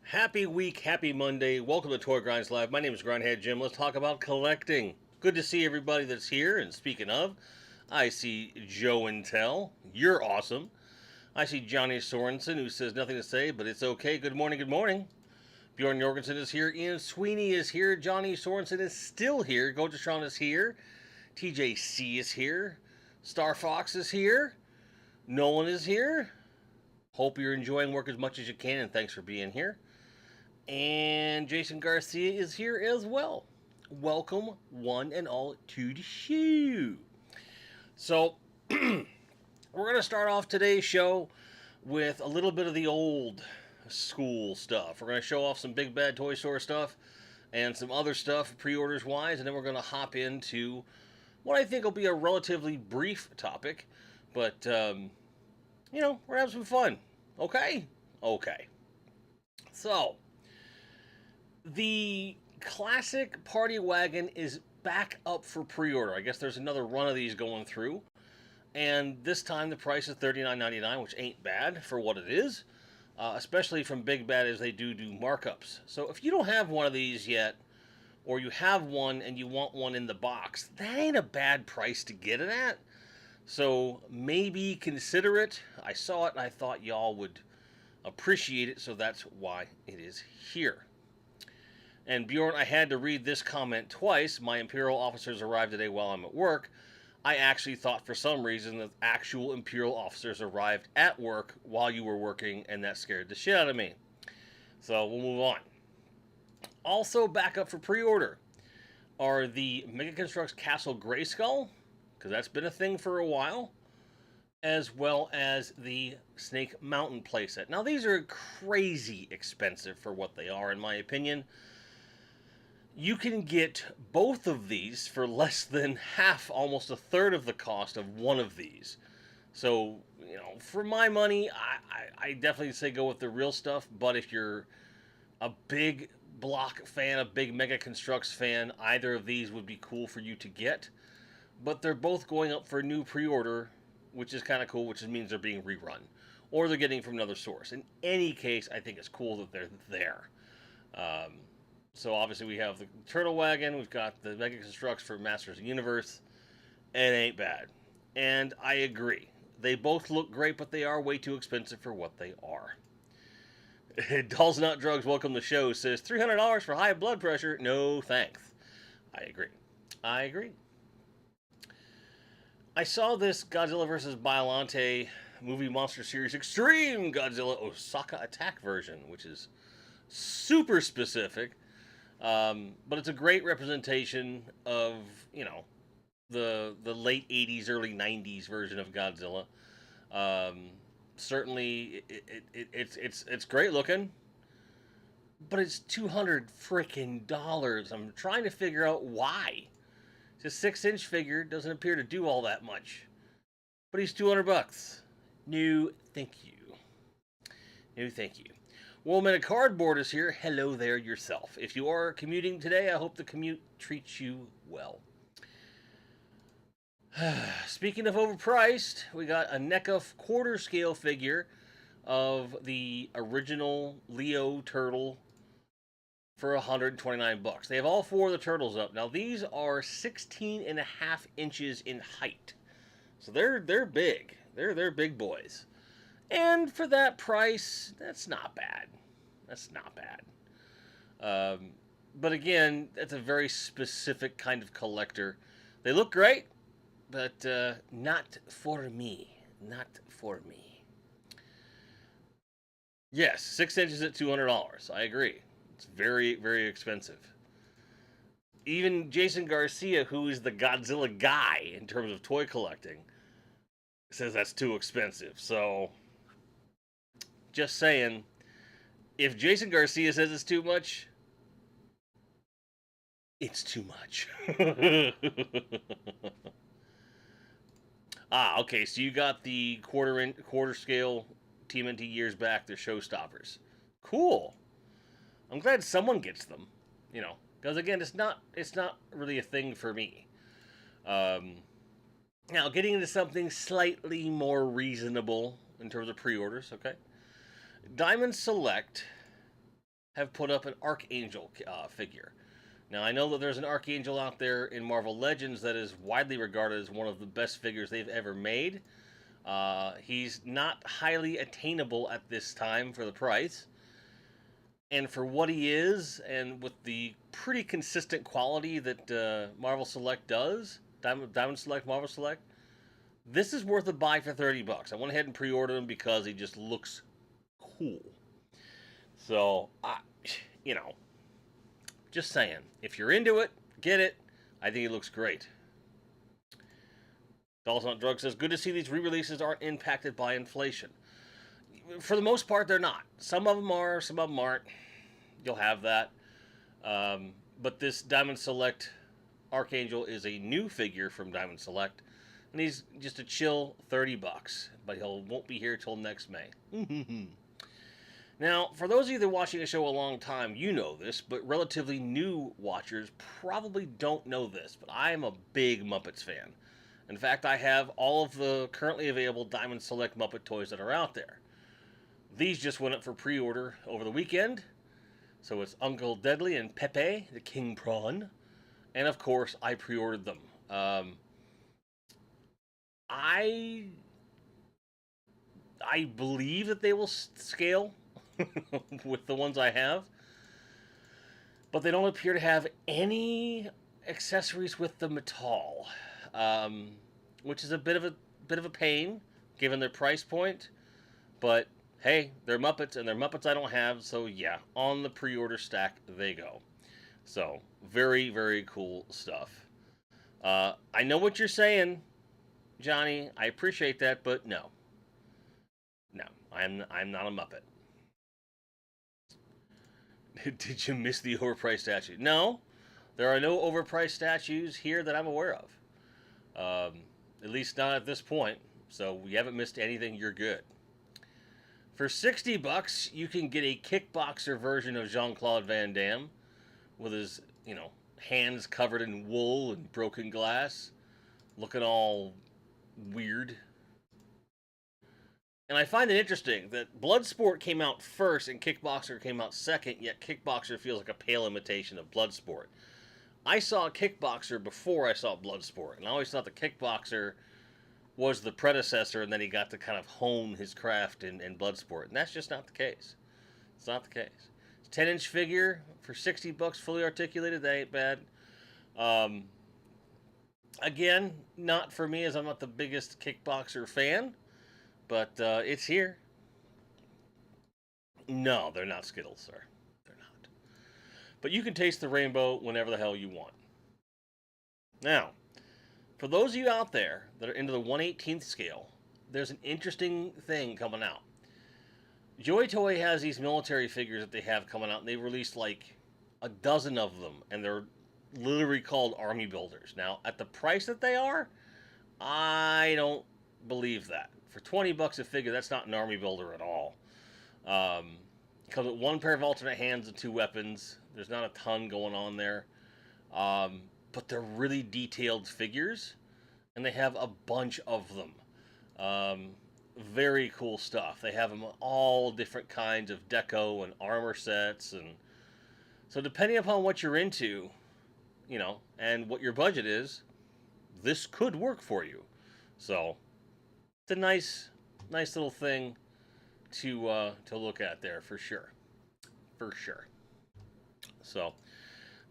Happy week, happy Monday. Welcome to Toy Grinds Live. My name is Grindhead Jim. Let's talk about collecting. Good to see everybody that's here. And speaking of, I see Joe and Tell. You're awesome. I see Johnny Sorensen, who says nothing to say, but it's okay. Good morning, good morning. Bjorn Jorgensen is here. Ian Sweeney is here. Johnny Sorensen is still here. Gotashron is here. TJC is here. Star Fox is here. Nolan is here. Hope you're enjoying work as much as you can, and thanks for being here. And Jason Garcia is here as well. Welcome, one and all, to the show. So, we're going to start off today's show with a little bit of the old school stuff. We're going to show off some Big Bad Toy Store stuff and some other stuff pre-orders wise, and then we're going to hop into what I think will be a relatively brief topic, but, you know, we're having some fun. Okay? Okay. So, the classic Party Wagon is back up for pre-order. I guess there's another run of these going through. And this time the price is $39.99, which ain't bad for what it is. Especially from Big Bad, as they do markups. So if you don't have one of these yet, or you have one and you want one in the box, that ain't a bad price to get it at. So maybe consider it. I saw it and I thought y'all would appreciate it, so that's why it is here. And Bjorn, I had to read this comment twice. My Imperial officers arrived today while I'm at work. I actually thought for some reason that actual Imperial officers arrived at work while you were working, and that scared the shit out of me. So we'll move on. Also back up for pre-order are the Mega Construx Castle Grayskull, because that's been a thing for a while, as well as the Snake Mountain playset. Now these are crazy expensive for what they are, in my opinion. You can get both of these for less than half, almost a third of the cost of one of these. So, you know, for my money, I definitely say go with the real stuff. But if you're a big block fan, a big Mega Construx fan, either of these would be cool for you to get. But they're both going up for a new pre-order, which is kind of cool, which means they're being rerun. Or they're getting from another source. In any case, I think it's cool that they're there. So obviously we have the Turtle Wagon, we've got the Mega Construx for Masters of the Universe. It ain't bad. And I agree. They both look great, but they are way too expensive for what they are. Dolls Not Drugs, welcome to the show, says $300 for high blood pressure. No thanks. I agree. I agree. I saw this Godzilla vs. Biollante movie monster series Extreme Godzilla Osaka Attack version, which is super specific. But it's a great representation of, you know, the late 80s, early 90s version of Godzilla. Certainly, it's great looking, but it's $200 freaking dollars. I'm trying to figure out why. It's a 6-inch figure, doesn't appear to do all that much. But he's $200. No, thank you. No, thank you. Woolman Cardboard is here. Hello there yourself. If you are commuting today, I hope the commute treats you well. Speaking of overpriced, we got a NECA quarter scale figure of the original Leo turtle for $129. They have all 4 of the turtles up. Now these are 16.5 inches in height. So they're big. They're big boys. And for that price, that's not bad. That's not bad. But again, that's a very specific kind of collector. They look great, but not for me. Not for me. Yes, 6 inches at $200. I agree. It's very, very expensive. Even Jason Garcia, who is the Godzilla guy in terms of toy collecting, says that's too expensive. So, just saying, if Jason Garcia says it's too much, it's too much. Okay, so you got the quarter scale TMNT years back, they're showstoppers. Cool. I'm glad someone gets them, because again, it's not really a thing for me. Now, getting into something slightly more reasonable in terms of pre-orders, okay? Diamond Select have put up an Archangel figure. Now, I know that there's an Archangel out there in Marvel Legends that is widely regarded as one of the best figures they've ever made. He's not highly attainable at this time for the price. And for what he is, and with the pretty consistent quality that Marvel Select does, Diamond Select, Marvel Select, this is worth a buy for $30. I went ahead and pre-ordered him because he just looks cool. So, just saying, if you're into it, get it. I think it looks great. Dolls Not Drug says, good to see these re-releases aren't impacted by inflation. For the most part, they're not. Some of them are, some of them aren't. You'll have that. But this Diamond Select Archangel is a new figure from Diamond Select. And he's just a chill $30. But he won't be here till next May. Now, for those of you that are watching the show a long time, you know this, but relatively new watchers probably don't know this, but I am a big Muppets fan. In fact, I have all of the currently available Diamond Select Muppet toys that are out there. These just went up for pre-order over the weekend. So it's Uncle Deadly and Pepe, the King Prawn. And of course, I pre-ordered them. I believe that they will scale with the ones I have, but they don't appear to have any accessories with them at all, which is a bit of a pain given their price point. But hey, they're Muppets, and they're Muppets I don't have, so yeah, on the pre-order stack they go. So very, very cool stuff. I know what you're saying, Johnny. I appreciate that, but no, I'm not a Muppet. Did you miss the overpriced statue? No, there are no overpriced statues here that I'm aware of. At least not at this point. So we haven't missed anything. You're good. For $60, you can get a kickboxer version of Jean-Claude Van Damme with his, hands covered in wool and broken glass, looking all weird. And I find it interesting that Bloodsport came out first and Kickboxer came out second, yet Kickboxer feels like a pale imitation of Bloodsport. I saw Kickboxer before I saw Bloodsport, and I always thought the Kickboxer was the predecessor, and then he got to kind of hone his craft in Bloodsport, and that's just not the case. It's not the case. It's a 10-inch figure for $60, fully articulated. That ain't bad. Again, not for me, as I'm not the biggest Kickboxer fan. But it's here. No, they're not Skittles, sir. They're not. But you can taste the rainbow whenever the hell you want. Now, for those of you out there that are into the 1/18th scale, there's an interesting thing coming out. Joy Toy has these military figures that they have coming out, and they've released like a dozen of them, and they're literally called army builders. Now, at the price that they are, I don't believe that. For 20 bucks a figure, that's not an army builder at all. Comes with one pair of alternate hands and two weapons. There's not a ton going on there. But they're really detailed figures, and they have a bunch of them. Very cool stuff. They have them all different kinds of deco and armor sets, and so depending upon what you're into, you know, and what your budget is, this could work for you. So it's a nice little thing to look at there for sure, for sure. So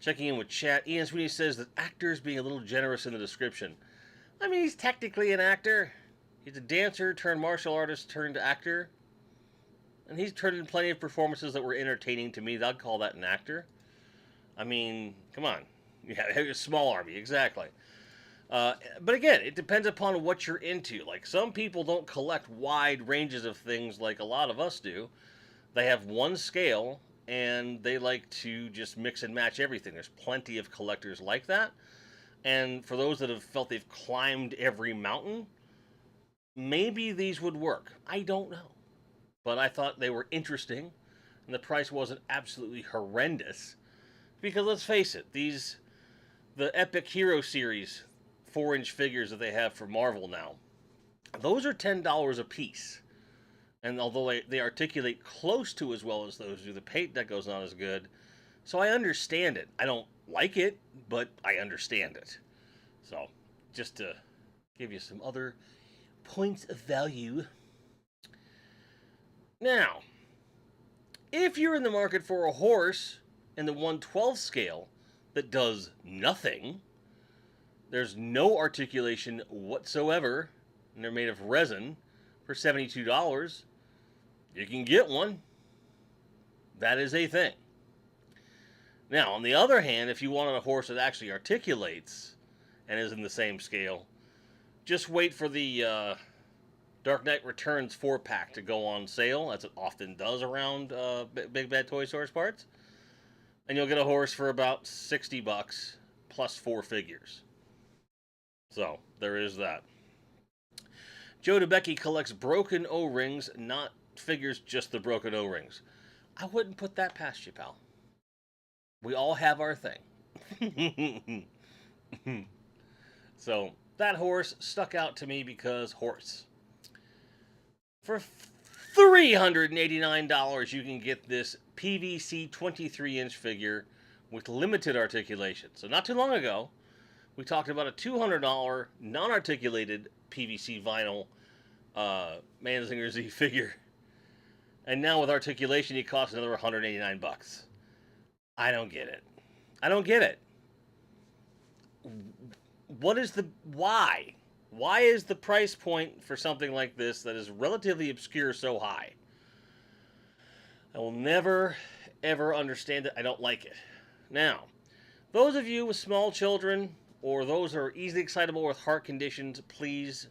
checking in with chat, Ian Sweeney says that actors being a little generous in the description. I mean, he's technically an actor. He's a dancer turned martial artist turned actor. And he's turned in plenty of performances that were entertaining to me. I'd call that an actor. I mean, come on. Yeah, a small army, exactly. But again, it depends upon what you're into. Like, some people don't collect wide ranges of things like a lot of us do. They have one scale, and they like to just mix and match everything. There's plenty of collectors like that. And for those that have felt they've climbed every mountain, maybe these would work. I don't know. But I thought they were interesting, and the price wasn't absolutely horrendous. Because let's face it, the Epic Hero Series 4-inch figures that they have for Marvel now, those are $10 a piece. And although they articulate close to as well as those do, the paint deco's not as good. So I understand it. I don't like it, but I understand it. So, just to give you some other points of value. Now, if you're in the market for a horse in the 1/12 scale that does nothing, there's no articulation whatsoever, and they're made of resin for $72, you can get one. That is a thing. Now, on the other hand, if you wanted a horse that actually articulates and is in the same scale, just wait for the Dark Knight Returns 4-pack to go on sale, as it often does around Big Bad Toy Source parts. And you'll get a horse for about $60 plus 4 figures. So, there is that. Joe DeBecky collects broken O-rings, not figures, just the broken O-rings. I wouldn't put that past you, pal. We all have our thing. So, that horse stuck out to me because horse. For $389, you can get this PVC 23-inch figure with limited articulation. So not too long ago, we talked about a $200 non-articulated PVC vinyl Manzinger Z figure. And now with articulation, it costs another $189. I don't get it. I don't get it. What is the... Why? Why is the price point for something like this that is relatively obscure so high? I will never, ever understand it. I don't like it. Now, those of you with small children or those who are easily excitable with heart conditions, please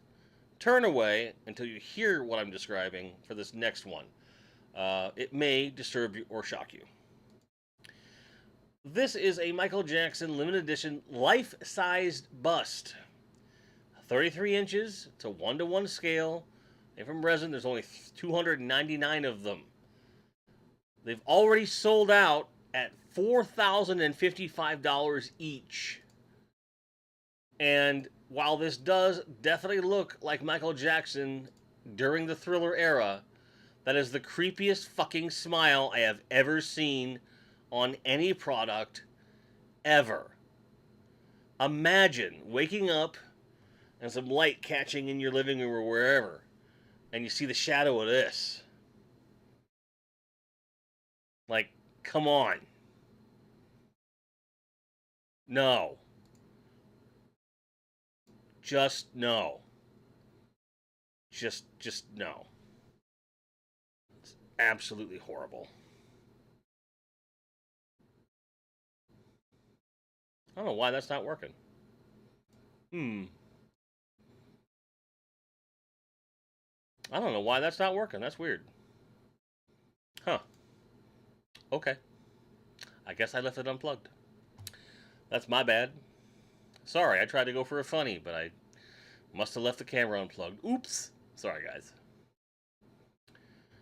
turn away until you hear what I'm describing for this next one. It may disturb you or shock you. This is a Michael Jackson limited edition life-sized bust. 33 inches, it's a 1-to-1 scale. They're from resin, there's only 299 of them. They've already sold out at $4,055 each. And while this does definitely look like Michael Jackson during the Thriller era, that is the creepiest fucking smile I have ever seen on any product ever. Imagine waking up and some light catching in your living room or wherever, and you see the shadow of this. Like, come on. No. Just no. Just no. It's absolutely horrible. I don't know why that's not working. I don't know why that's not working. That's weird. Huh. Okay. I guess I left it unplugged. That's my bad. Sorry, I tried to go for a funny, but I must have left the camera unplugged. Oops. Sorry, guys.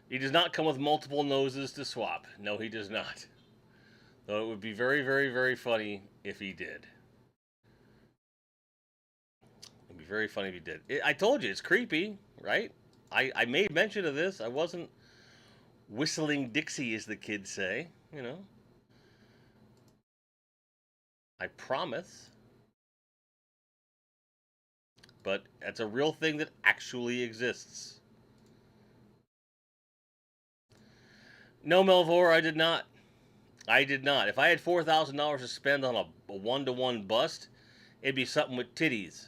He does not come with multiple noses to swap. No, he does not. Though it would be very, very, very funny if he did. It'd be very funny if he did. I told you, it's creepy, right? I made mention of this. I wasn't whistling Dixie, as the kids say, you know. I promise. But that's a real thing that actually exists. No, Melvor, I did not. I did not. If I had $4,000 to spend on a one-to-one bust, it'd be something with titties.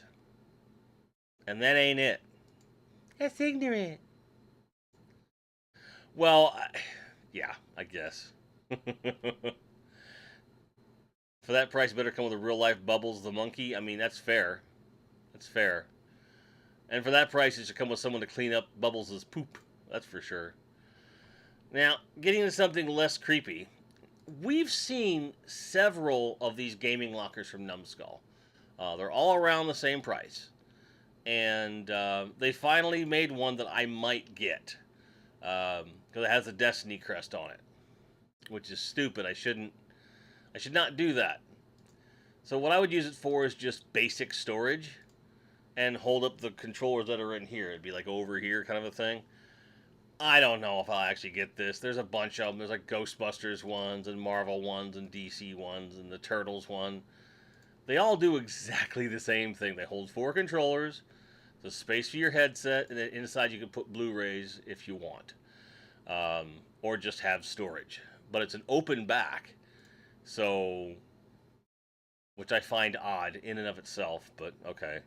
And that ain't it. That's ignorant. Well, yeah, I guess. For that price, better come with a real-life Bubbles the monkey. I mean, that's fair. That's fair. And for that price, it should come with someone to clean up Bubbles' poop. That's for sure. Now, getting into something less creepy, we've seen several of these gaming lockers from Numbskull. They're all around the same price. And they finally made one that I might get. Because it has a Destiny crest on it. Which is stupid. I should not do that. So what I would use it for is just basic storage. And hold up the controllers that are in here. It'd be like over here kind of a thing. I don't know if I'll actually get this. There's a bunch of them. There's like Ghostbusters ones and Marvel ones and DC ones and the Turtles one. They all do exactly the same thing. They hold 4 controllers, the space for your headset, and then inside you can put Blu-rays if you want. Or just have storage. But it's an open back. So, which I find odd in and of itself, but okay.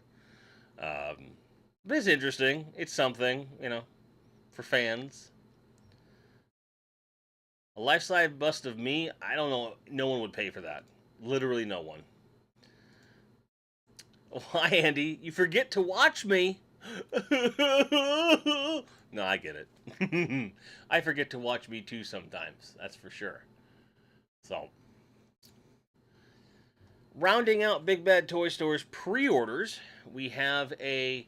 But it's interesting. It's something, you know, for fans. A life-size bust of me, I don't know. No one would pay for that. Literally no one. Why, Andy? You forget to watch me. No, I get it. I forget to watch me too sometimes. That's for sure. So, rounding out Big Bad Toy Store's pre-orders, we have a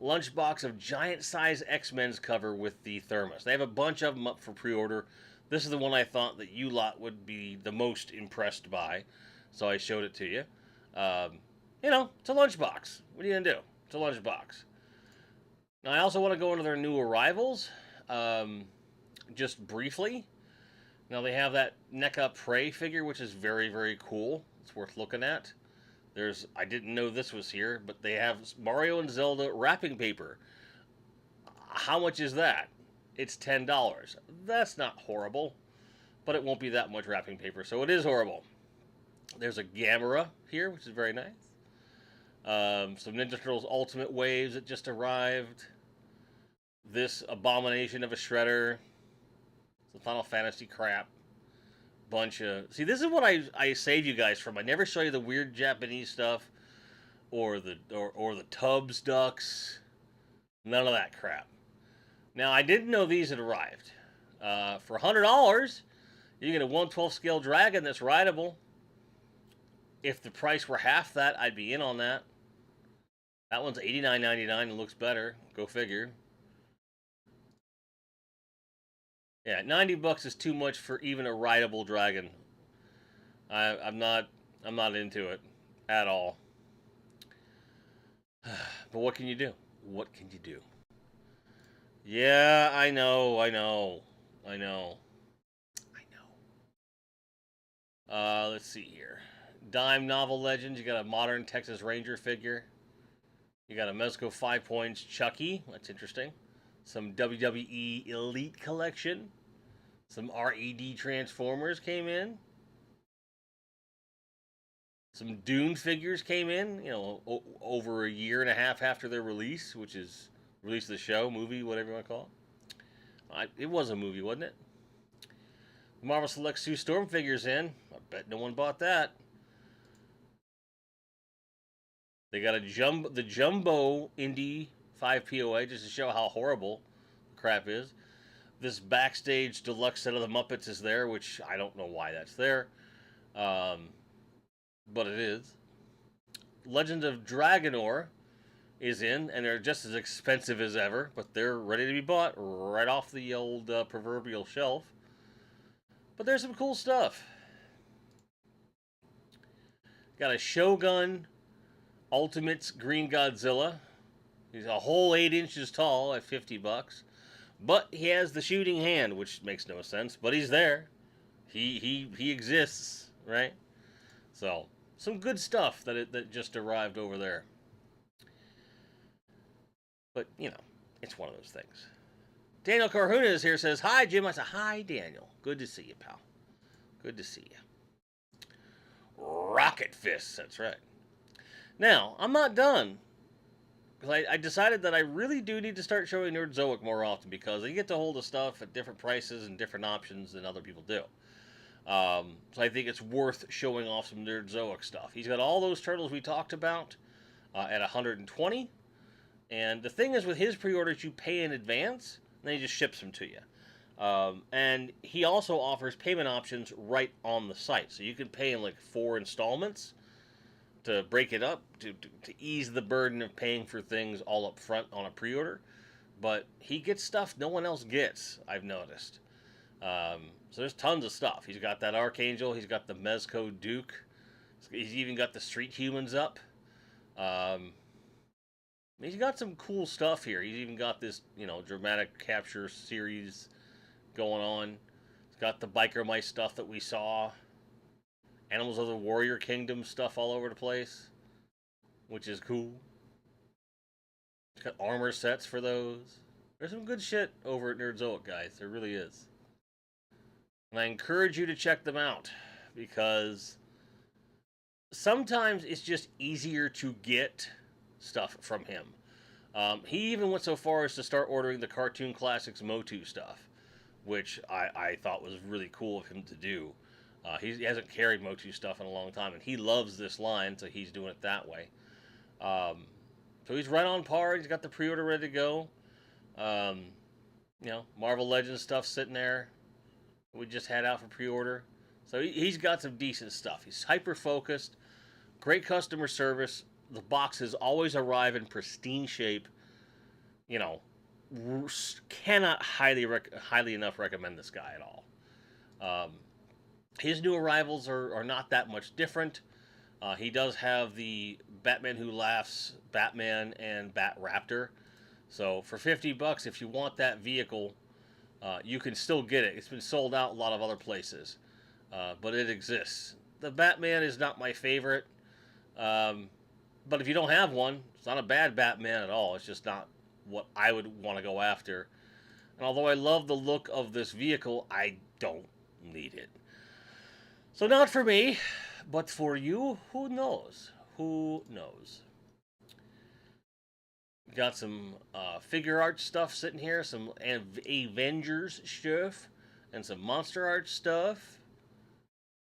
lunchbox of giant size X-Men's cover with the thermos. They have a bunch of them up for pre-order. This is the one I thought that you lot would be the most impressed by, so I showed it to you. You know, it's a lunchbox. What are you gonna do? It's a lunchbox. Now I also want to go into their new arrivals, just briefly. Now they have that NECA Prey figure, which is very, very cool. It's worth looking at. I didn't know this was here, but they have Mario and Zelda wrapping paper. How much is that? It's $10. That's not horrible, but it won't be that much wrapping paper, so it is horrible. There's a Gamera here, which is very nice. Some Ninja Turtles Ultimate Waves that just arrived. This abomination of a Shredder. Some Final Fantasy crap. See, this is what I save you guys from. I never show you the weird Japanese stuff or the Tubbs ducks. None of that crap. Now, I didn't know these had arrived. For $100, you get a 1/12 scale dragon that's rideable. If the price were half that, I'd be in on that. That one's $89.99 and looks better. Go figure. Yeah, $90 is too much for even a rideable dragon. I'm not into it at all. But what can you do? What can you do? Yeah, I know. Let's see here. Dime Novel Legends. You got a modern Texas Ranger figure. You got a Mezco 5 Points Chucky. That's interesting. Some WWE Elite Collection. Some RED Transformers came in. Some Dune figures came in, you know, over a year and a half after their release, which is release of the show, movie, whatever you want to call it. It was a movie, wasn't it? Marvel Select Sue Storm figures in. I bet no one bought that. They got the Jumbo Indie 5 POA just to show how horrible the crap is. This backstage deluxe set of the Muppets is there, which I don't know why that's there. but it is. Legend of Dragonor is in, and they're just as expensive as ever, but they're ready to be bought right off the old proverbial shelf. But there's some cool stuff. Got a Shogun Ultimates Green Godzilla. He's a whole 8 inches tall at $50. But he has the shooting hand, which makes no sense, but he's there. He exists, right? So, some good stuff that just arrived over there. But, it's one of those things. Daniel Carhuna is here, says, "Hi, Jim." I said, "Hi, Daniel. Good to see you, pal. Good to see you." Rocket fists, that's right. Now, I'm not done. Because I decided that I really do need to start showing Nerdzoic more often because I get to hold the stuff at different prices and different options than other people do. So I think it's worth showing off some Nerdzoic stuff. He's got all those turtles we talked about at 120. And the thing is with his pre-orders, you pay in advance, and then he just ships them to you. And he also offers payment options right on the site. So you can pay in like 4 installments to break it up, to ease the burden of paying for things all up front on a pre-order. But he gets stuff no one else gets, I've noticed. So there's tons of stuff. He's got that Archangel. He's got the Mezco Duke. He's even got the Street Humans up. He's got some cool stuff here. He's even got this, dramatic capture series going on. He's got the Biker Mice stuff that we saw. Animals of the Warrior Kingdom stuff all over the place, which is cool. He's got armor sets for those. There's some good shit over at Nerdzoic, guys. There really is. And I encourage you to check them out because sometimes it's just easier to get stuff from him. He even went so far as to start ordering the Cartoon Classics Motu stuff, which I thought was really cool of him to do. He hasn't carried Motu stuff in a long time, and he loves this line, so he's doing it that way. So he's right on par. He's got the pre-order ready to go. Marvel Legends stuff sitting there. We just had out for pre-order. So he's got some decent stuff. He's hyper-focused. Great customer service. The boxes always arrive in pristine shape. Cannot highly enough recommend this guy at all. His new arrivals are not that much different. He does have the Batman Who Laughs, Batman, and Bat Raptor. So for $50, if you want that vehicle, you can still get it. It's been sold out a lot of other places, but it exists. The Batman is not my favorite, but if you don't have one, it's not a bad Batman at all. It's just not what I would want to go after. And although I love the look of this vehicle, I don't need it. So not for me, but for you, who knows? Who knows? Got some figure art stuff sitting here, some Avengers stuff, and some Monster Art stuff.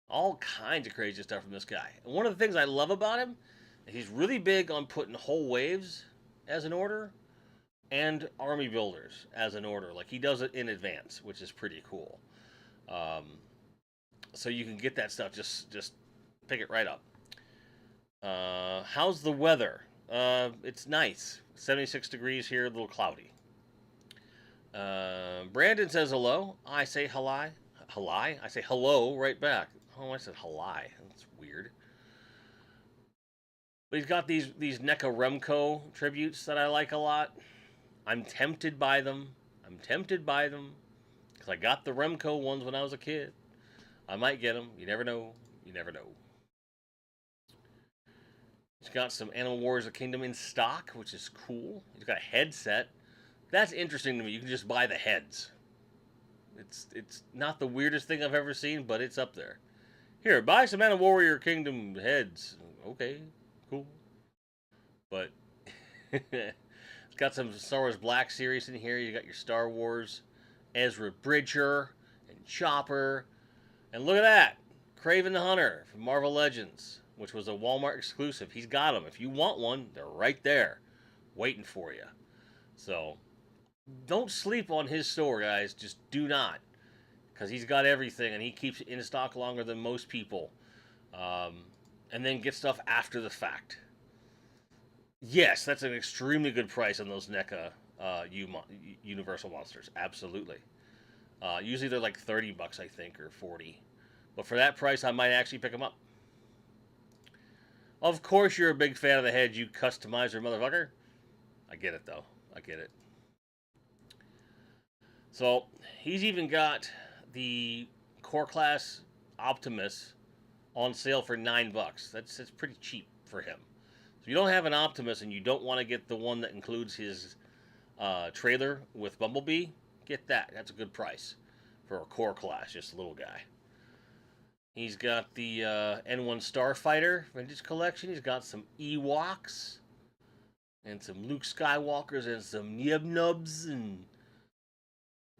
All kinds of crazy stuff from this guy. And one of the things I love about him, he's really big on putting whole waves as an order and army builders as an order. Like he does it in advance, which is pretty cool. So you can get that stuff, just pick it right up. How's the weather? It's nice. 76 degrees here, a little cloudy. Brandon says hello. I say halai. Halai? I say hello right back. Oh, I said halai. That's weird. But he's got these NECA Remco tributes that I like a lot. I'm tempted by them. Because I got the Remco ones when I was a kid. I might get them. You never know. He's got some Animal Warriors of Kingdom in stock, which is cool. He's got a headset. That's interesting to me. You can just buy the heads. It's not the weirdest thing I've ever seen, but it's up there. Here, buy some Animal Warrior Kingdom heads. Okay, cool. But it's got some Star Wars Black Series in here. You got your Star Wars Ezra Bridger and Chopper. And look at that. Kraven the Hunter from Marvel Legends, which was a Walmart exclusive. He's got them. If you want one, they're right there waiting for you. So don't sleep on his store, guys. Just do not. Because he's got everything, and he keeps it in stock longer than most people. and then get stuff after the fact. Yes, that's an extremely good price on those NECA Universal Monsters. Absolutely. Usually they're like $30, I think, or 40. But for that price, I might actually pick them up. Of course, you're a big fan of the head, you customizer motherfucker. I get it, though. I get it. So, he's even got the Core Class Optimus on sale for $9. That's pretty cheap for him. So, if you don't have an Optimus and you don't want to get the one that includes his trailer with Bumblebee, get that. That's a good price for a Core Class, just a little guy. He's got the N1 Starfighter Vintage Collection. He's got some Ewoks and some Luke Skywalkers and some Nubs and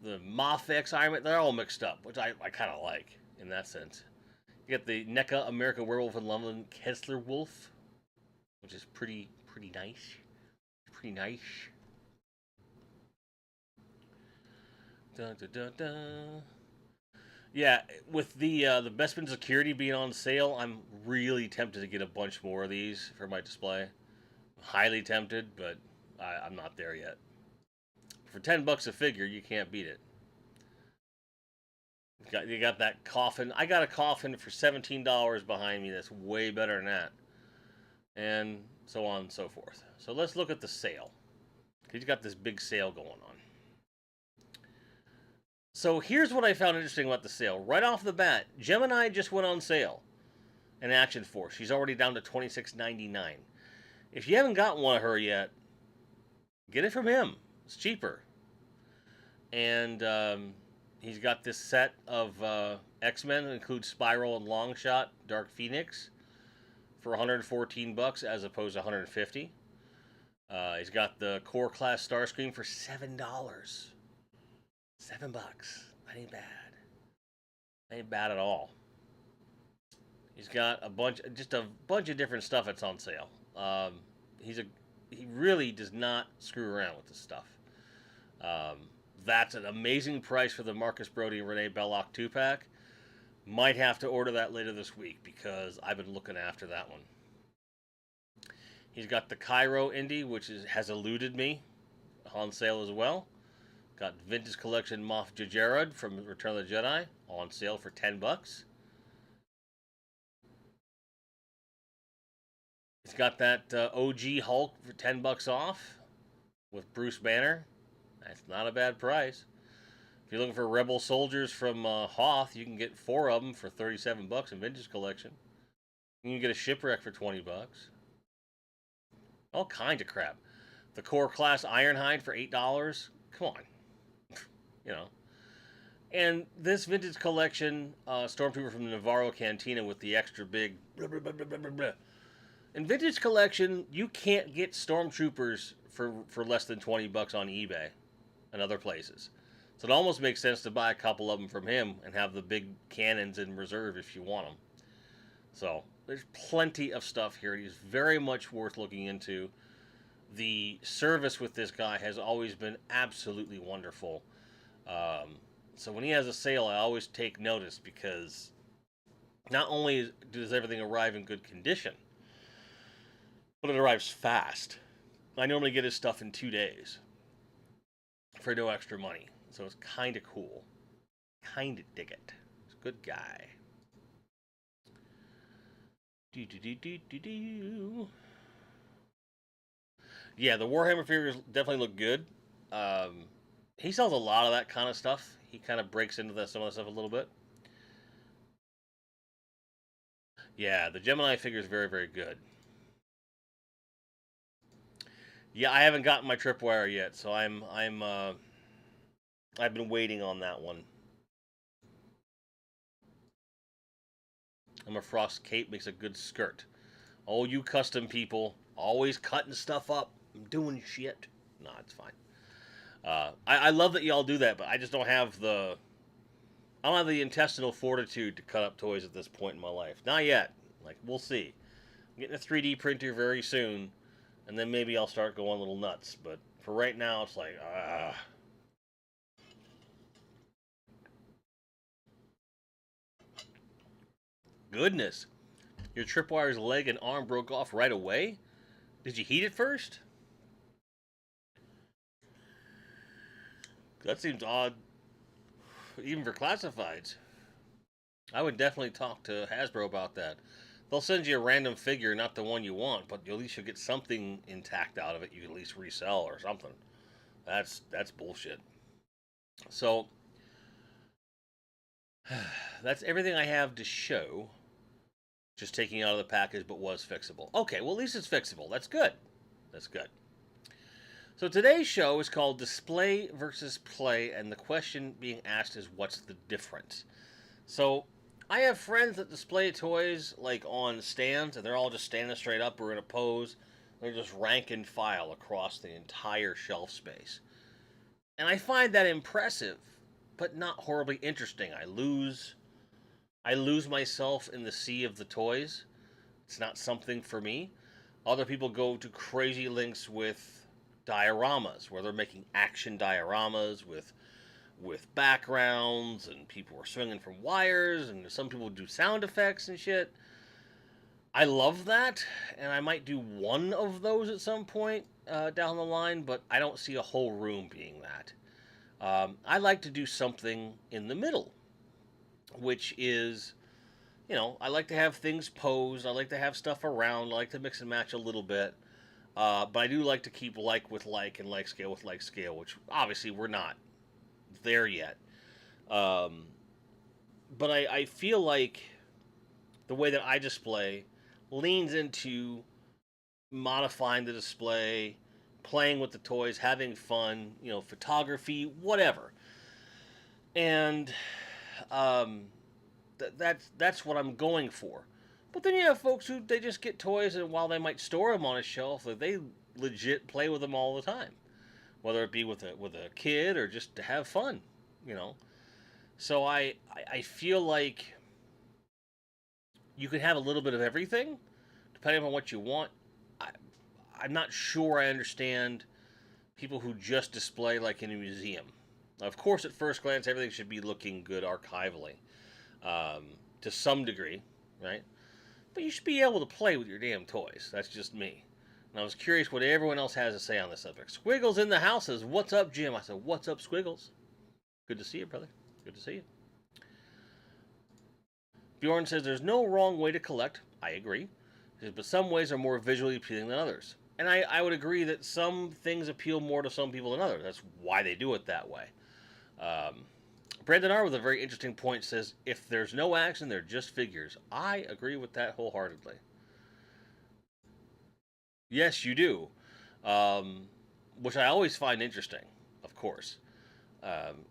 the Moff X Iron Man. They're all mixed up, which I kind of like in that sense. You get the NECA American Werewolf in London Kessler Wolf, which is pretty nice. Pretty nice. Dun, dun, dun, dun. Yeah, with the Bespin Security being on sale, I'm really tempted to get a bunch more of these for my display. Highly tempted, but I'm not there yet. For $10 a figure, you can't beat it. You got that coffin. I got a coffin for $17 behind me that's way better than that. And so on and so forth. So let's look at the sale. He's got this big sale going on. So here's what I found interesting about the sale. Right off the bat, Gemini just went on sale in Action Force. She's already down to $26.99. If you haven't got one of her yet, get it from him. It's cheaper. And he's got this set of X-Men that includes Spiral and Longshot, Dark Phoenix, for $114 as opposed to $150. He's got the Core Class Starscream for $7. $7. That ain't bad. That ain't bad at all. He's got just a bunch of different stuff that's on sale. He really does not screw around with this stuff. That's an amazing price for the Marcus Brody and Renee Belloc 2-pack. Might have to order that later this week because I've been looking after that one. He's got the Cairo Indie, which has eluded me, on sale as well. Got Vintage Collection Moff Jajarad from Return of the Jedi on sale for $10. He's got that OG Hulk for $10 off with Bruce Banner. That's not a bad price. If you're looking for Rebel Soldiers from Hoth, you can get 4 of them for $37 in Vintage Collection. You can get a Shipwreck for $20. All kinds of crap. The Core Class Ironhide for $8. Come on. You know. And this Vintage Collection Stormtrooper from the Navarro Cantina with the extra big blah, blah, blah, blah, blah, blah. In Vintage Collection, you can't get Stormtroopers for less than $20 on eBay and other places. So it almost makes sense to buy a couple of them from him and have the big cannons in reserve if you want them. So there's plenty of stuff here. He's very much worth looking into. The service with this guy has always been absolutely wonderful. So when he has a sale, I always take notice because not only does everything arrive in good condition, but it arrives fast. I normally get his stuff in 2 days for no extra money. So it's kind of cool. Kind of dig it. He's a good guy. Yeah, the Warhammer figures definitely look good. He sells a lot of that kind of stuff. He kind of breaks into some of that stuff a little bit. Yeah, the Gemini figure is very, very good. Yeah, I haven't gotten my tripwire yet, so I've been waiting on that one. I'm a Frost cape makes a good skirt. Oh, you custom people, always cutting stuff up. I'm doing shit. Nah, it's fine. I love that y'all do that, but I just don't have the intestinal fortitude to cut up toys at this point in my life. Not yet. Like, we'll see. I'm getting a 3D printer very soon, and then maybe I'll start going a little nuts. But for right now, it's like, goodness. Your tripwire's leg and arm broke off right away? Did you heat it first? That seems odd, even for classifieds. I would definitely talk to Hasbro about that. They'll send you a random figure, not the one you want, but at least you'll get something intact out of it. You can at least resell or something. That's bullshit. So that's everything I have to show. Just taking out of the package, but was fixable. Okay, well at least it's fixable. That's good. That's good. So today's show is called Display versus Play, and the question being asked is, what's the difference? So I have friends that display toys like on stands, and they're all just standing straight up or in a pose. They're just rank and file across the entire shelf space. And I find that impressive, but not horribly interesting. I lose myself in the sea of the toys. It's not something for me. Other people go to crazy lengths with dioramas, where they're making action dioramas with backgrounds, and people are swinging from wires, and some people do sound effects and shit. I love that, and I might do one of those at some point down the line, but I don't see a whole room being that. I like to do something in the middle, which is, I like to have things posed. I like to have stuff around. I like to mix and match a little bit. But I do like to keep like with like and like scale with like scale, which obviously we're not there yet. But I feel like the way that I display leans into modifying the display, playing with the toys, having fun, photography, whatever. And that's what I'm going for. But then you have folks who they just get toys, and while they might store them on a shelf, they legit play with them all the time, whether it be with a kid or just to have fun, So I feel like you can have a little bit of everything, depending on what you want. I'm not sure I understand people who just display like in a museum. Of course, at first glance, everything should be looking good archivally, to some degree, right? But you should be able to play with your damn toys. That's just me. And I was curious what everyone else has to say on this subject. Squiggles in the house says, "What's up, Jim?" I said, "What's up, Squiggles? Good to see you, brother. Good to see you." Bjorn says, "There's no wrong way to collect." I agree. But some ways are more visually appealing than others. And I would agree that some things appeal more to some people than others. That's why they do it that way. Brandon R. with a very interesting point says, "If there's no action, they're just figures." I agree with that wholeheartedly. Yes, you do. Which I always find interesting, of course.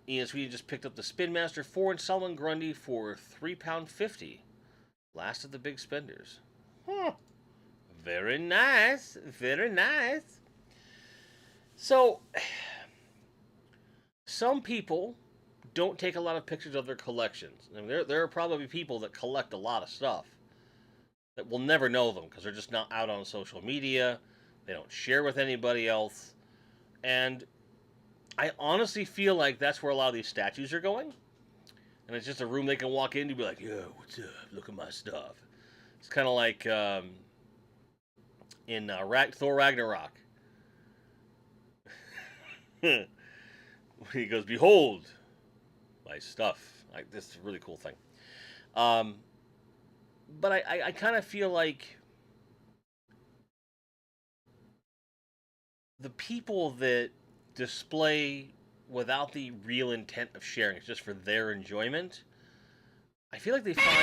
Ian Sweden just picked up the Spin Master 4-inch Solomon Grundy for £3.50. Last of the big spenders. Huh. Very nice. Very nice. So, some people don't take a lot of pictures of their collections. I mean, there are probably people that collect a lot of stuff that will never know them because they're just not out on social media. They don't share with anybody else. And I honestly feel like that's where a lot of these statues are going. And it's just a room they can walk into and be like, "Yo, what's up? Look at my stuff." It's kind of like in Thor Ragnarok. He goes, "Behold my stuff." This is a really cool thing. But I kind of feel like the people that display without the real intent of sharing, it's just for their enjoyment, I feel like they find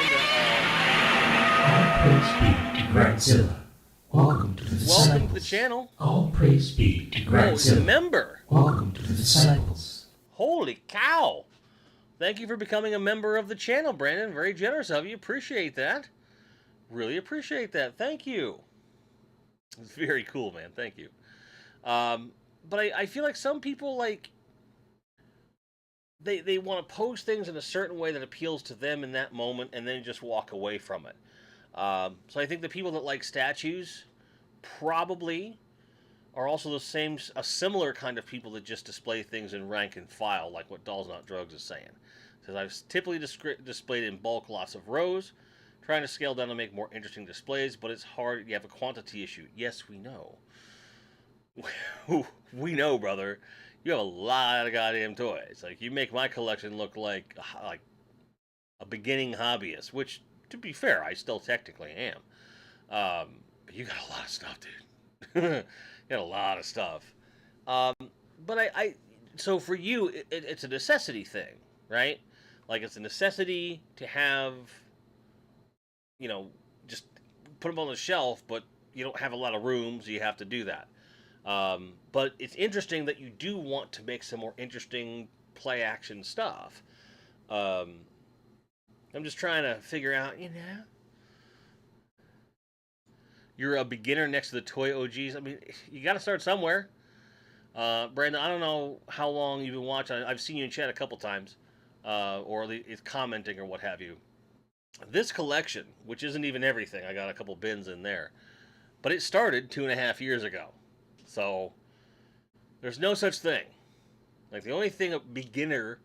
All praise be to Grindzilla. Welcome to the Disciples. Welcome to the channel. All praise be to Grindzilla. Oh, he's a member. Welcome to the Disciples. Holy cow. Thank you for becoming a member of the channel, Brandon. Very generous of you. Appreciate that. Really appreciate that. Thank you. It's very cool, man. Thank you. But I feel like some people, like, they want to post things in a certain way that appeals to them in that moment and then just walk away from it. So I think the people that like statues probably are also a similar kind of people that just display things in rank and file, like what Dolls Not Drugs is saying. Because I've typically displayed in bulk, lots of rows, Trying to scale down to make more interesting displays, but it's hard. You have a quantity issue. Yes, we know. We know, brother. You have a lot of goddamn toys. Like, you make my collection look like a beginning hobbyist, which, to be fair, I still technically am. But you got a lot of stuff, dude. You got a lot of stuff. Um, but so for you, it's a necessity thing, right? Like, it's a necessity to have, just put them on the shelf, but you don't have a lot of room, so you have to do that. But it's interesting that you do want to make some more interesting play action stuff. I'm just trying to figure out, you're a beginner next to the toy OGs. I mean, you got to start somewhere. Brandon, I don't know how long you've been watching. I've seen you in chat a couple times, or it's commenting or what have you. This collection, which isn't even everything, I got a couple bins in there, but it started 2.5 years ago. So there's no such thing. Like, the only thing a beginner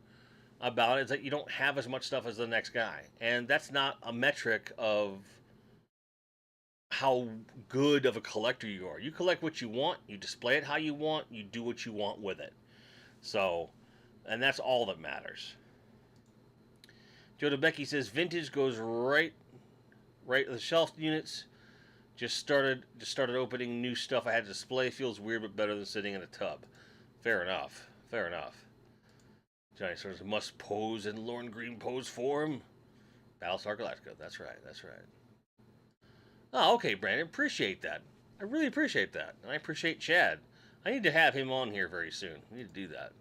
about it is that you don't have as much stuff as the next guy, and that's not a metric of how good of a collector you are. You collect what you want, you display it how you want, you do what you want with it. So, and that's all that matters. Joe DeBecky says vintage goes right the shelf units. Just started opening new stuff I had to display. Feels weird, but better than sitting in a tub. Fair enough. Johnny says must pose in Lorne Green pose form. Battlestar Galactica. That's right. Oh, okay, Brandon. Appreciate that. I really appreciate that. And I appreciate Chad. I need to have him on here very soon. We need to do that.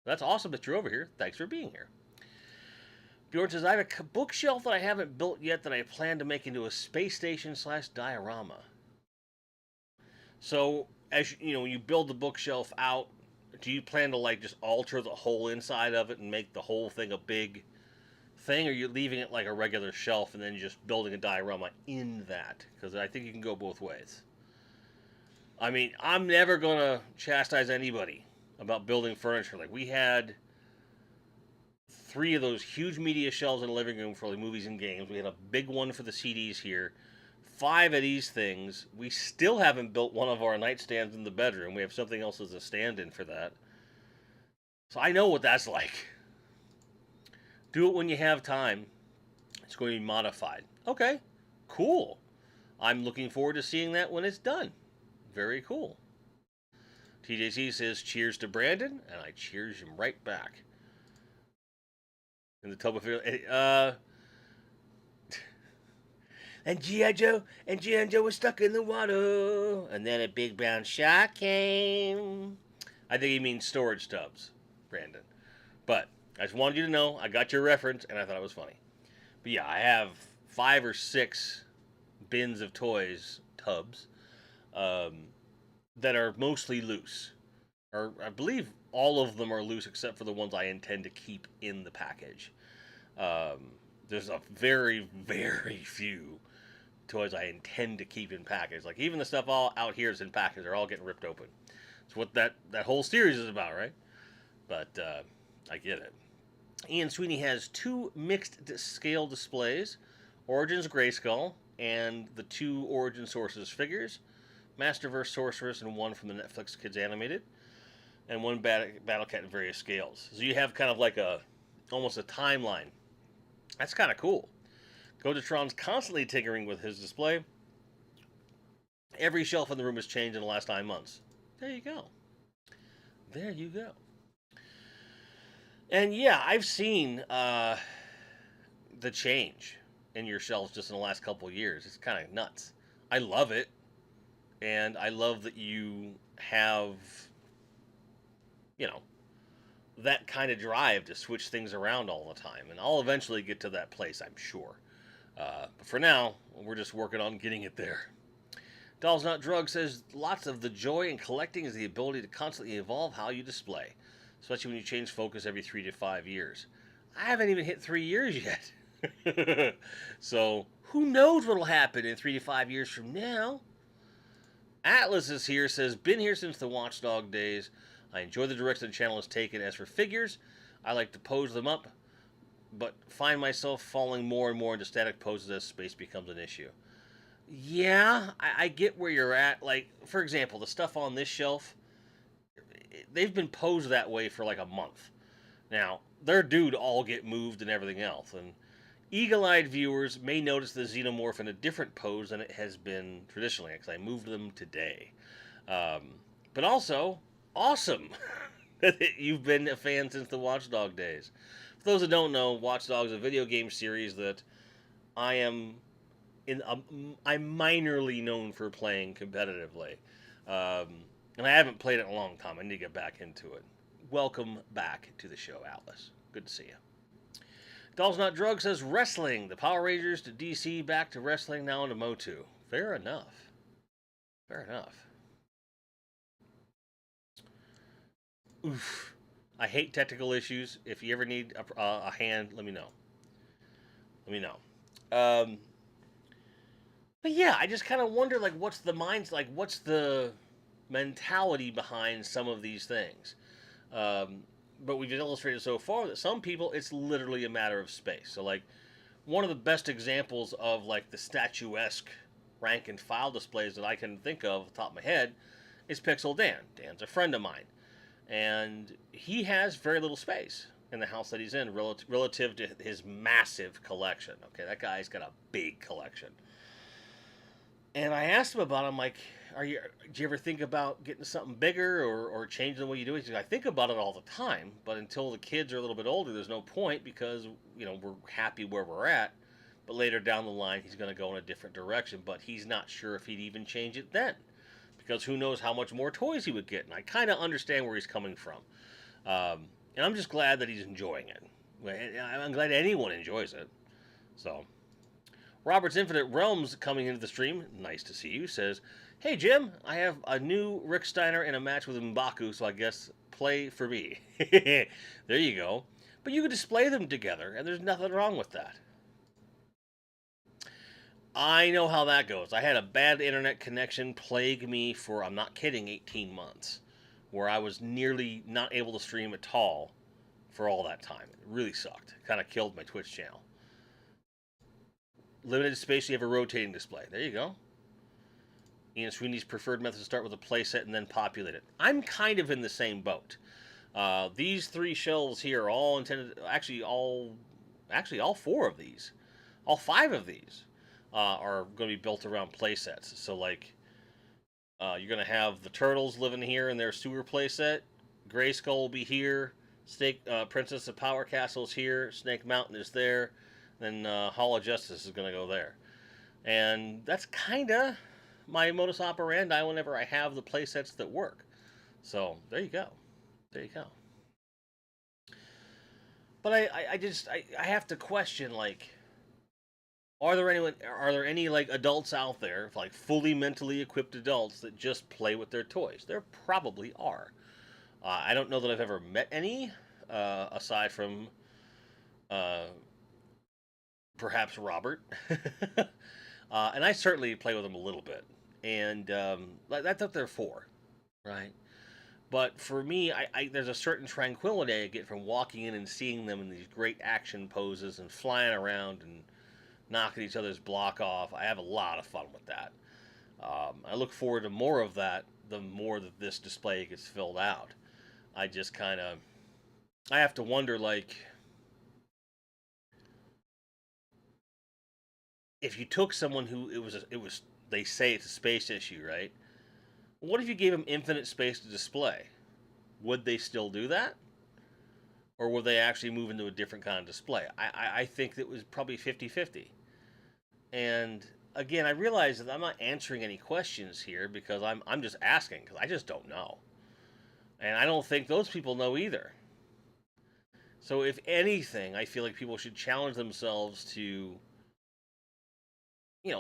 That's awesome that you're over here. Thanks for being here. Bjorn says, I have a bookshelf that I haven't built yet that I plan to make into a space station / diorama. So, as when you build the bookshelf out, do you plan to just alter the whole inside of it and make the whole thing a big thing, or are you leaving it like a regular shelf and then just building a diorama in that? Because I think you can go both ways. I mean, I'm never going to chastise anybody about building furniture. Like, we had 3 of those huge media shelves in the living room for movies and games. We had a big one for the CDs here. 5 of these things. We still haven't built one of our nightstands in the bedroom. We have something else as a stand-in for that. So I know what that's like. Do it when you have time. It's going to be modified. Okay, cool. I'm looking forward to seeing that when it's done. Very cool. TJC says, cheers to Brandon, and I cheers him right back. In the tub of and G.I. Joe was stuck in the water, and then a big brown shark came. I think he means storage tubs, Brandon. But I just wanted you to know I got your reference, and I thought it was funny. But yeah, I have 5 or 6 bins of toys, tubs, that are mostly loose. Or I believe all of them are loose except for the ones I intend to keep in the package. There's a very, very few toys I intend to keep in package. Like, even the stuff all out here is in package. They're all getting ripped open. It's what that whole series is about, right? But I get it. Ian Sweeney has 2 mixed scale displays, Origins Grayskull and the 2 Origin Sources figures, Masterverse Sorceress, and 1 from the Netflix Kids Animated, and 1 Battle Cat in various scales. So you have kind of like almost a timeline. That's kind of cool. Gotatron's constantly tinkering with his display. Every shelf in the room has changed in the last 9 months. There you go. And yeah, I've seen the change in your shelves just in the last couple of years. It's kind of nuts. I love it. And I love that you have, that kind of drive to switch things around all the time. And I'll eventually get to that place, I'm sure. But for now, we're just working on getting it there. Dolls Not Drug says, lots of the joy in collecting is the ability to constantly evolve how you display, especially when you change focus every 3 to 5 years. I haven't even hit 3 years yet. So, who knows what'll happen in 3 to 5 years from now? Atlas is here, says, been here since the Watchdog days. I enjoy the direction the channel has taken. As for figures, I like to pose them up but find myself falling more and more into static poses as space becomes an issue. Yeah, I get where you're at. Like, for example, the stuff on this shelf, they've been posed that way for like a month. Now, they're due to all get moved and everything else, and eagle-eyed viewers may notice the xenomorph in a different pose than it has been traditionally, because I moved them today. But also, awesome that you've been a fan since the Watchdog days. For those that don't know, Watchdog is a video game series that I am I'm minorly known for playing competitively. And I haven't played it in a long time. I need to get back into it. Welcome back to the show, Atlas. Good to see you. Dolls Not Drug says wrestling. The Power Rangers to DC, back to wrestling, now into Motu. Fair enough. Fair enough. Oof. I hate technical issues. If you ever need a hand, let me know. Let me know. But yeah, I just kind of wonder, like, what's the mentality behind some of these things? But we've illustrated so far that some people, it's literally a matter of space. So, like, one of the best examples of, like, the statuesque rank and file displays that I can think of off the top of my head is Pixel Dan. Dan's a friend of mine. And he has very little space in the house that he's in relative to his massive collection. Okay, that guy's got a big collection. And I asked him about it. I'm like, do you ever think about getting something bigger or changing the way you do it? He said, I think about it all the time, but until the kids are a little bit older, there's no point because, we're happy where we're at. But later down the line, he's going to go in a different direction, but he's not sure if he'd even change it then. Because who knows how much more toys he would get. And I kind of understand where he's coming from. And I'm just glad that he's enjoying it. I'm glad anyone enjoys it. So, Robert's Infinite Realms coming into the stream. Nice to see you. Says, hey, Jim, I have a new Rick Steiner in a match with M'Baku, so I guess play for me. There you go. But you could display them together, and there's nothing wrong with that. I know how that goes. I had a bad internet connection plague me for, I'm not kidding, 18 months, where I was nearly not able to stream at all for all that time. It really sucked. It kind of killed my Twitch channel. Limited space, you have a rotating display. There you go. Ian Sweeney's preferred method to start with a playset and then populate it. I'm kind of in the same boat. These three shelves here are all intended, all four of these, all five of these are going to be built around playsets. So, like, you're going to have the Turtles living here in their sewer playset. Grayskull will be here. Princess of Power Castle is here. Snake Mountain is there. Then Hall of Justice is going to go there. And that's kind of my modus operandi whenever I have the playsets that work. So, there you go. There you go. But I have to question, like, are there any like adults out there, like fully mentally equipped adults that just play with their toys? There probably are. I don't know that I've ever met any, aside from perhaps Robert. And I certainly play with them a little bit, and that's what they're for, right? But for me, there's a certain tranquility I get from walking in and seeing them in these great action poses and flying around and knocking each other's block off. I have a lot of fun with that. I look forward to more of that the more that this display gets filled out. I just I have to wonder, like, if you took someone who they say it's a space issue, right? What if you gave them infinite space to display? Would they still do that? Or would they actually move into a different kind of display? I think that was probably 50-50. And again, I realize that I'm not answering any questions here because I'm just asking because I just don't know. And I don't think those people know either. So if anything, I feel like people should challenge themselves to,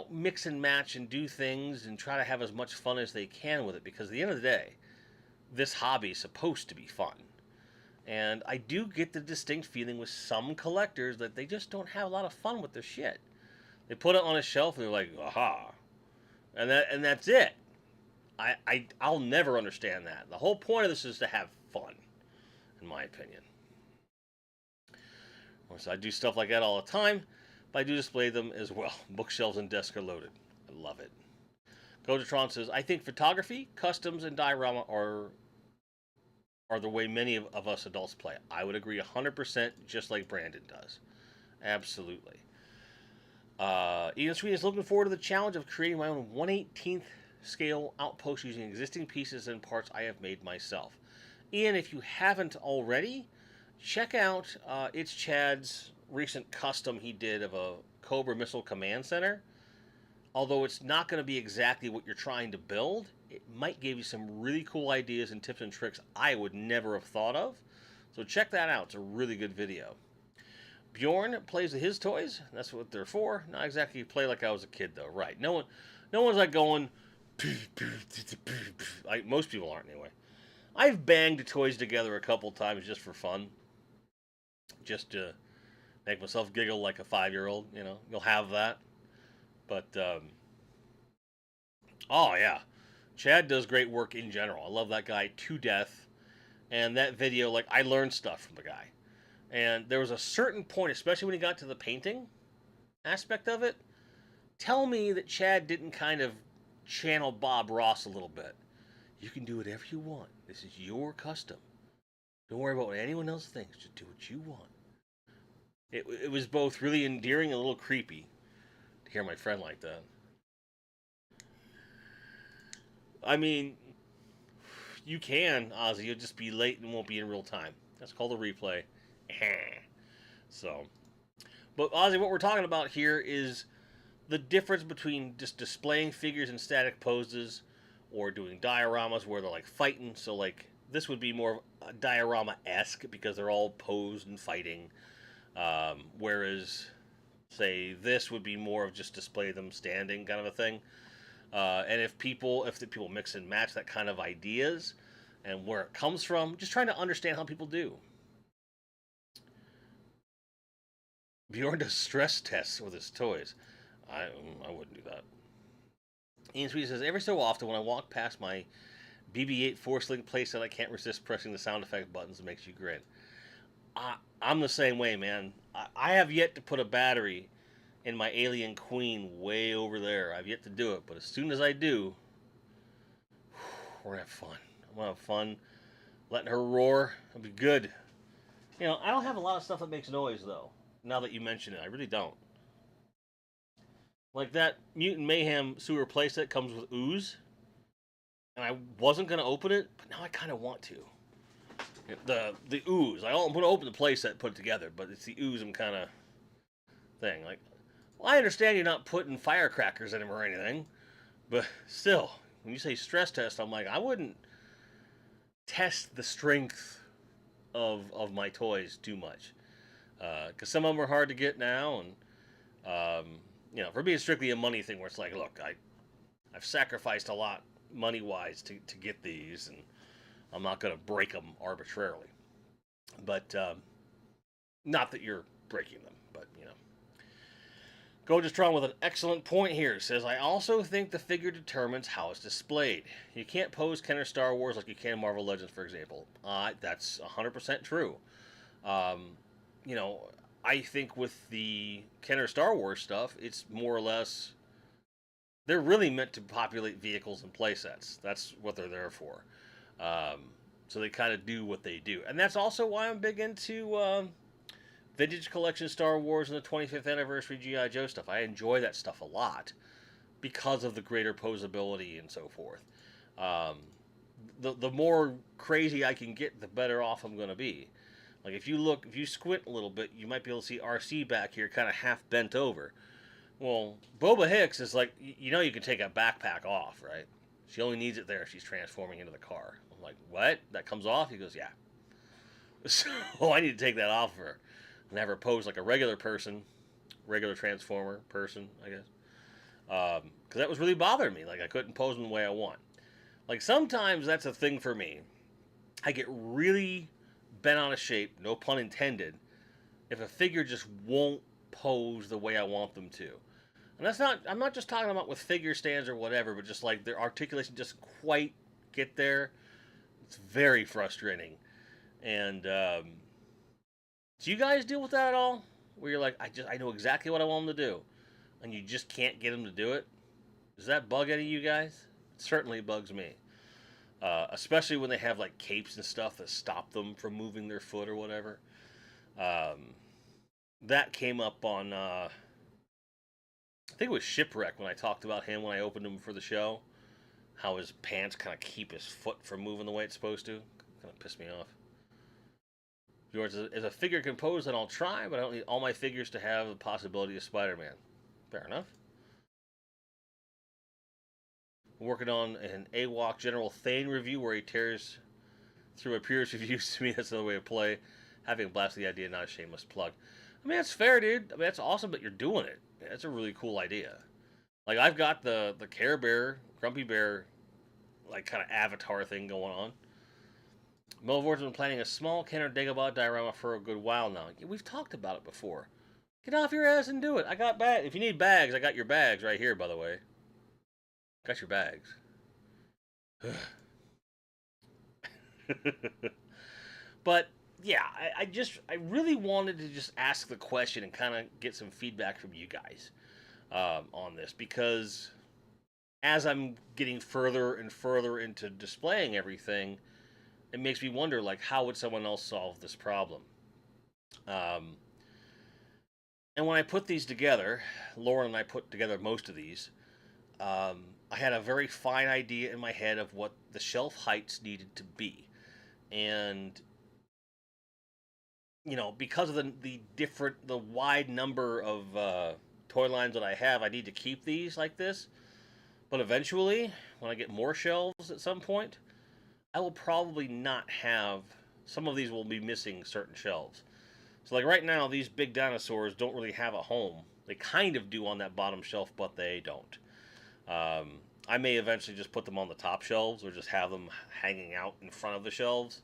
mix and match and do things and try to have as much fun as they can with it, because at the end of the day, this hobby is supposed to be fun. And I do get the distinct feeling with some collectors that they just don't have a lot of fun with their shit. They put it on a shelf and they're like, aha. And that's it. I'll never understand that. The whole point of this is to have fun, in my opinion. So I do stuff like that all the time, but I do display them as well. Bookshelves and desks are loaded. I love it. Gojatron says, I think photography, customs, and diorama are the way many of us adults play. I would agree 100%, just like Brandon does. Absolutely. Ian Sweet is looking forward to the challenge of creating my own 1/18th scale outpost using existing pieces and parts I have made myself. Ian, if you haven't already, check out It's Chad's recent custom he did of a Cobra Missile Command Center. Although it's not going to be exactly what you're trying to build, it might give you some really cool ideas and tips and tricks I would never have thought of. So check that out. It's a really good video. Bjorn plays with his toys. That's what they're for. Not exactly play like I was a kid, though. Right. No one's like going... Like most people aren't, anyway. I've banged toys together a couple times just for fun. Just to make myself giggle like a 5-year-old, you know. You'll have that. But, oh, yeah. Chad does great work in general. I love that guy to death. And that video, like, I learned stuff from the guy. And there was a certain point, especially when he got to the painting aspect of it, tell me that Chad didn't kind of channel Bob Ross a little bit. You can do whatever you want. This is your custom. Don't worry about what anyone else thinks. Just do what you want. It was both really endearing and a little creepy to hear my friend like that. I mean, you can, Ozzy. You'll just be late and won't be in real time. That's called a replay. So, but Ozzy, what we're talking about here is the difference between just displaying figures in static poses or doing dioramas where they're like fighting. So like this would be more diorama-esque because they're all posed and fighting. Whereas, say, this would be more of just display them standing kind of a thing. And if the people mix and match that kind of ideas and where it comes from, just trying to understand how people do. Bjorn does stress tests with his toys. I wouldn't do that. Ian Sweet says, every so often when I walk past my BB-8 Force Link playset, I can't resist pressing the sound effect buttons that makes you grin. I'm the same way, man. I have yet to put a battery in my Alien Queen way over there. I've yet to do it, but as soon as I do, we're gonna have fun. I'm gonna have fun letting her roar. It'll be good. You know, I don't have a lot of stuff that makes noise, though. Now that you mention it, I really don't. Like that Mutant Mayhem sewer playset comes with ooze, and I wasn't gonna open it, but now I kind of want to. The ooze. I'm gonna open the playset, put it together, but it's the ooze I'm kind of thing. Like, well, I understand you're not putting firecrackers in them or anything, but still, when you say stress test, I'm like, I wouldn't test the strength of my toys too much. Because some of them are hard to get now, and you know, for being strictly a money thing, where it's like, look, I've sacrificed a lot money-wise to get these, and I'm not going to break them arbitrarily. But not that you're breaking them, but you know. Gojastron with an excellent point here says, I also think the figure determines how it's displayed. You can't pose Kenner Star Wars like you can Marvel Legends, for example. That's 100% true. You know, I think with the Kenner Star Wars stuff, it's more or less, they're really meant to populate vehicles and playsets. That's what they're there for. So they kind of do what they do. And that's also why I'm big into Vintage Collection Star Wars and the 25th Anniversary G.I. Joe stuff. I enjoy that stuff a lot because of the greater posability and so forth. The more crazy I can get, the better off I'm going to be. Like, if you squint a little bit, you might be able to see RC back here kind of half bent over. Well, Boba Hicks is like, you know you can take a backpack off, right? She only needs it there if she's transforming into the car. I'm like, what? That comes off? He goes, yeah. So I need to take that off of her and have her pose like a regular person, regular transformer person, I guess. Because that was really bothering me. Like, I couldn't pose them the way I want. Like, sometimes that's a thing for me. I get really bent out of shape, no pun intended, if a figure just won't pose the way I want them to. And that's not, I'm not just talking about with figure stands or whatever, but just like their articulation doesn't quite get there. It's very frustrating. And Do you guys deal with that at all? Where you're like, I know exactly what I want them to do, and you just can't get them to do it? Does that bug any of you guys? It certainly bugs me. Especially when they have like capes and stuff that stop them from moving their foot or whatever. Um, that came up on, I think it was Shipwreck when I talked about him when I opened him for the show. How his pants kind of keep his foot from moving the way it's supposed to. Kind of pissed me off. George, as a figure composed, then I'll try, but I don't need all my figures to have the possibility of Spider-Man. Fair enough. I'm working on an AWOC General Thane review where he tears through a peer's reviews. To me, that's another way to play. Having a blast with the idea, not a shameless plug. I mean, that's fair, dude. I mean, that's awesome that you're doing it. That's a really cool idea. Like, I've got the Care Bear, Grumpy Bear, like, kind of avatar thing going on. Melvor's been planning a small Kenner Dagobah diorama for a good while now. We've talked about it before. Get off your ass and do it. I got bags. If you need bags, I got your bags right here, by the way. Got your bags. But, yeah, I really wanted to just ask the question and kind of get some feedback from you guys on this. Because as I'm getting further and further into displaying everything, it makes me wonder, like, how would someone else solve this problem? And when I put these together, Lauren and I put together most of these, I had a very fine idea in my head of what the shelf heights needed to be. And, you know, because of the wide number of toy lines that I have, I need to keep these like this. But eventually, when I get more shelves at some point, I will probably not have, some of these will be missing certain shelves. So like right now, these big dinosaurs don't really have a home. They kind of do on that bottom shelf, but they don't. I may eventually just put them on the top shelves or just have them hanging out in front of the shelves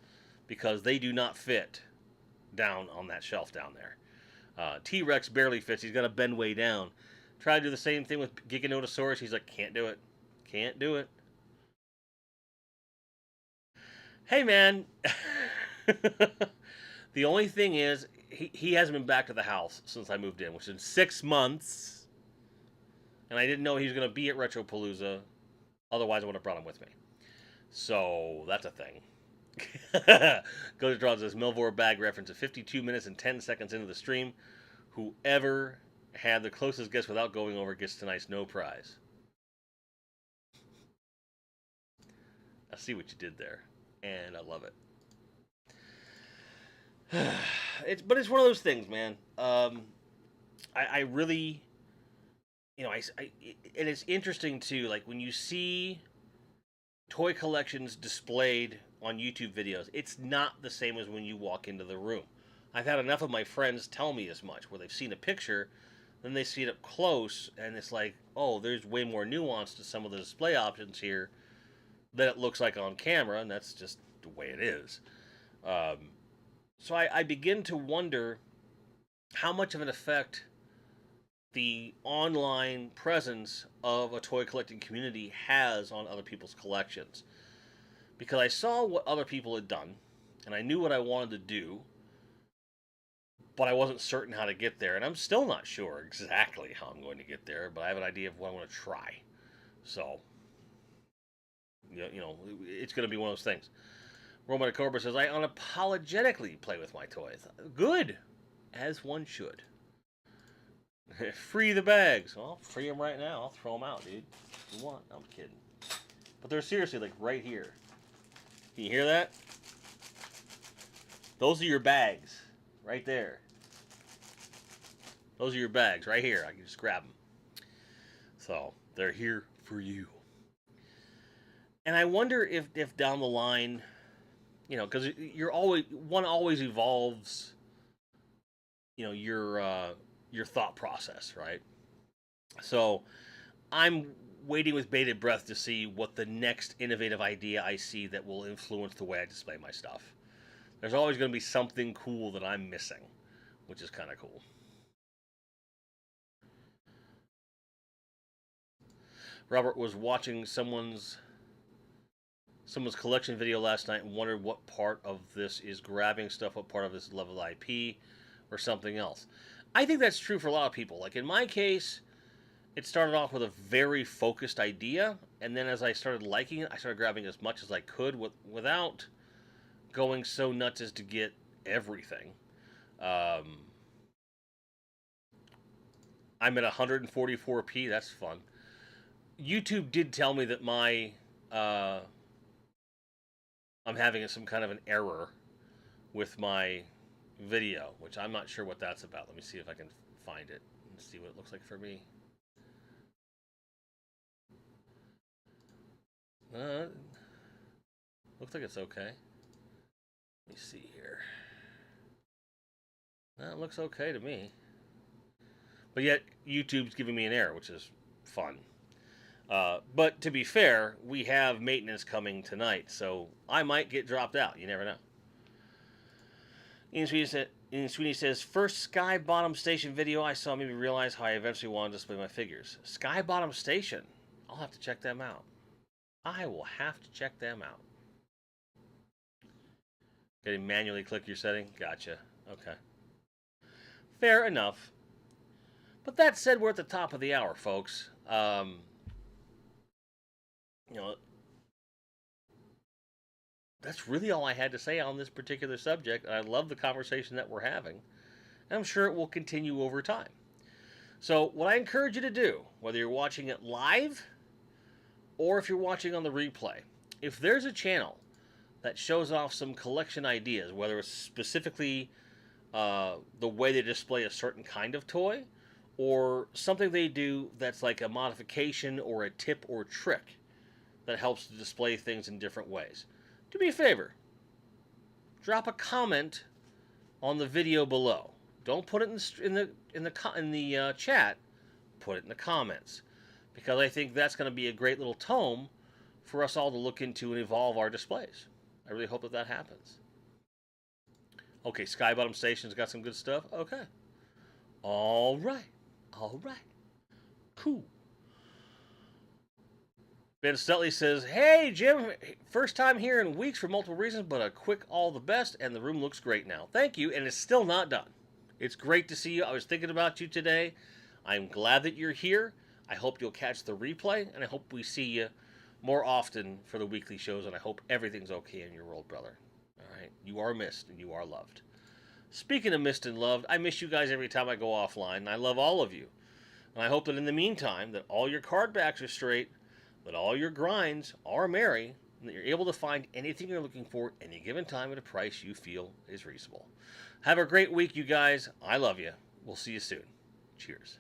because they do not fit down on that shelf down there. T-Rex barely fits. He's got to bend way down. Try to do the same thing with Giganotosaurus. He's like, can't do it. Can't do it. Hey, man. The only thing is, he hasn't been back to the house since I moved in, which is 6 months. And I didn't know he was going to be at Retropalooza. Otherwise, I would have brought him with me. So, that's a thing. Go to Draw says, Melvor bag reference at 52 minutes and 10 seconds into the stream. Whoever had the closest guess without going over gets tonight's no prize. I see what you did there. And I love it. But it's one of those things, man. I really, you know, and it's interesting too. Like when you see toy collections displayed on YouTube videos, it's not the same as when you walk into the room. I've had enough of my friends tell me as much, where they've seen a picture, then they see it up close, and it's like, oh, there's way more nuance to some of the display options here than it looks like on camera, and that's just the way it is. So I begin to wonder how much of an effect the online presence of a toy collecting community has on other people's collections. Because I saw what other people had done, and I knew what I wanted to do, but I wasn't certain how to get there, and I'm still not sure exactly how I'm going to get there, but I have an idea of what I want to try. So, you know, it's going to be one of those things. Roman Cobra says, I unapologetically play with my toys. Good, as one should. Free the bags. Well, I'll free them right now. I'll throw them out, dude. If you want. I'm kidding. But they're seriously, like, right here. Can you hear that? Those are your bags. Right there. Those are your bags right here. I can just grab them. So, they're here for you. And I wonder if down the line, you know, because one always evolves, you know, your thought process, right? So I'm waiting with bated breath to see what the next innovative idea I see that will influence the way I display my stuff. There's always going to be something cool that I'm missing, which is kind of cool. Robert was watching someone's collection video last night and wondered what part of this is grabbing stuff, what part of this is level IP. or something else. I think that's true for a lot of people. Like in my case, it started off with a very focused idea, and then as I started liking it, I started grabbing as much as I could without going so nuts as to get everything. I'm at 144p. That's fun. YouTube did tell me that my I'm having some kind of an error with my video, which I'm not sure what that's about. Let me see if I can find it and see what it looks like for me. Looks like it's okay. Let me see here. That looks okay to me. But yet, YouTube's giving me an error, which is fun. But to be fair, we have maintenance coming tonight, so I might get dropped out. You never know. Ian Sweeney says, first Sky Bottom Station video I saw made me realize how I eventually want to display my figures. Sky Bottom Station. I'll have to check them out. I will have to check them out. Gotta manually click your setting? Gotcha. Okay. Fair enough. But that said, we're at the top of the hour, folks. That's really all I had to say on this particular subject. I love the conversation that we're having. And I'm sure it will continue over time. So what I encourage you to do, whether you're watching it live or if you're watching on the replay, if there's a channel that shows off some collection ideas, whether it's specifically the way they display a certain kind of toy, or something they do that's like a modification or a tip or trick that helps to display things in different ways, do me a favor. Drop a comment on the video below. Don't put it in the chat. Put it in the comments, because I think that's going to be a great little tome for us all to look into and evolve our displays. I really hope that happens. Okay, Sky Bottom Station's got some good stuff. Okay. All right. Cool. Ben Stutley says, hey, Jim, first time here in weeks for multiple reasons, but a quick all the best, and the room looks great now. Thank you, and it's still not done. It's great to see you. I was thinking about you today. I'm glad that you're here. I hope you'll catch the replay, and I hope we see you more often for the weekly shows, and I hope everything's okay in your world, brother. All right? You are missed, and you are loved. Speaking of missed and loved, I miss you guys every time I go offline, and I love all of you. And I hope that in the meantime, that all your card backs are straight, that all your grinds are merry, and that you're able to find anything you're looking for any given time at a price you feel is reasonable. Have a great week, you guys. I love you. We'll see you soon. Cheers.